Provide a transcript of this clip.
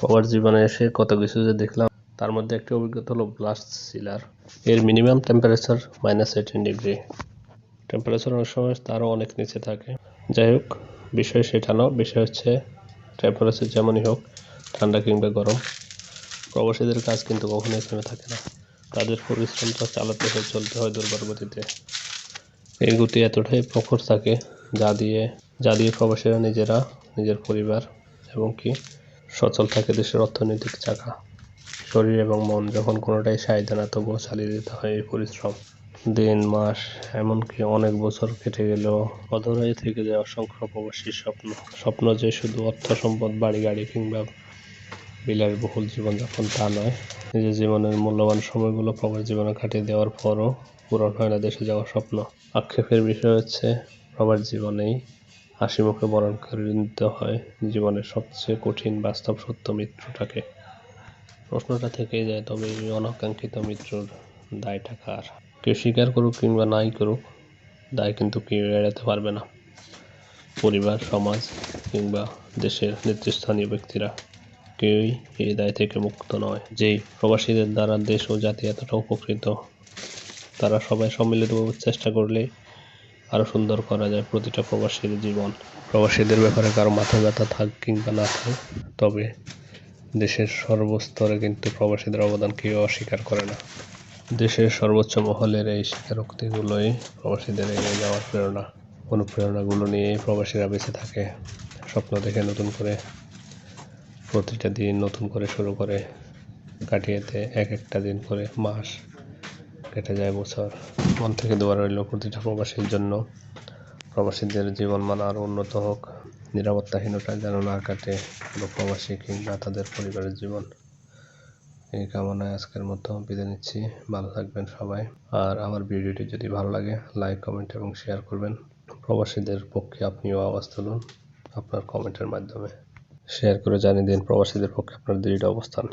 প্রবাস জীবনে এসে কত কিছু যে দেখলাম, তার মধ্যে একটি অভিজ্ঞতা হলো ব্লাস্ট চিলার। এর মিনিমাম টেম্পারেচার -18 ডিগ্রি। টেম্পারেচার অনেক সময় তারও অনেক নিচে থাকে। যাই হোক, বিষয় সেটা না, বিষয় হচ্ছে টেম্পারেচার যেমনই হোক, ঠান্ডা কিংবা গরম, প্রবাসীদের কাজ কিন্তু কখনোই থেমে থাকে না। তাদের পরিশ্রমটা চালাতে হয়, চলতে হয় দুর্বার গতিতে। এই গতি এতটাই প্রখর থাকে যা দিয়ে প্রবাসীরা নিজেরা, নিজের পরিবার এবং কি সচল থাকে দেশের অর্থনৈতিক চাকা। শরীর এবং মন যখন কোনোটাই সায় দেয় না, তবুও চালিয়ে যেতে হয় এই পরিশ্রম। দিন, মাস, এমনকি অনেক বছর কেটে গেলেও অধরাই থেকে যায় অসংখ্য প্রবাসীর স্বপ্ন যে শুধু অর্থ সম্পদ, বাড়ি গাড়ি কিংবা বিলাসবহুল জীবনযাপন, তা নয়। নিজের জীবনের মূল্যবান সময়গুলো প্রবাস জীবনে কাটিয়ে দেওয়ার পরও পূরণ হয় না দেশে যাওয়ার স্বপ্ন। আক্ষেপের বিষয় হচ্ছে, প্রবাস জীবনেই হাসি মুখে বরণ করে নিতে হয় জীবনের সবচেয়ে কঠিন বাস্তব সত্য, মৃত্যুটাকে। প্রশ্নটা থেকেই যায়, তবে এই অনাকাঙ্ক্ষিত মৃত্যুর দায়টা কার? কেউ স্বীকার করুক কিংবা নাই করুক, দায় কিন্তু কেউ এড়াতে পারবে না। পরিবার, সমাজ কিংবা দেশের নেতৃস্থানীয় ব্যক্তিরা কেউই এই দায় থেকে মুক্ত নয়। যেই প্রবাসীদের দ্বারা দেশ ও জাতি এতটা উপকৃত, তারা সবাই সম্মিলিতভাবে চেষ্টা করলে আরও সুন্দর করা যায় প্রতিটা প্রবাসীর জীবন। প্রবাসীদের ব্যাপারে কারো মাথা ব্যথা থাক কিংবা না থাক, তবে দেশের সর্বস্তরে কিন্তু প্রবাসীদের অবদান কেউ অস্বীকার করে না। দেশের সর্বোচ্চ মহলের এই স্বীকারোক্তিগুলোই প্রবাসীদের এগিয়ে যাওয়ার প্রেরণা। অনুপ্রেরণাগুলো নিয়েই প্রবাসীরা বেঁচে থাকে, স্বপ্ন দেখে নতুন করে, প্রতিটা দিন নতুন করে শুরু করে, কাটিয়ে দেয় এক একটা দিন করে মাস, কেটে যায় বছর। মন থেকে দোয়া রইল প্রতিটা প্রবাসীর জন্য, প্রবাসীদের জীবনমান আরও উন্নত হোক, নিরাপত্তাহীনতা যেন না কাটে কোনো প্রবাসী কিংবা তাদের পরিবারের জীবন। এই কামনায় আজকের মতো বিদায় নিচ্ছি। ভালো থাকবেন সবাই। আর আমার ভিডিওটি যদি ভালো লাগে, লাইক, কমেন্ট এবং শেয়ার করবেন। প্রবাসীদের পক্ষে আপনিও আওয়াজ তুলুন আপনার কমেন্টের মাধ্যমে। শেয়ার করে জানিয়ে দিন প্রবাসীদের পক্ষে আপনার দৃঢ় অবস্থান।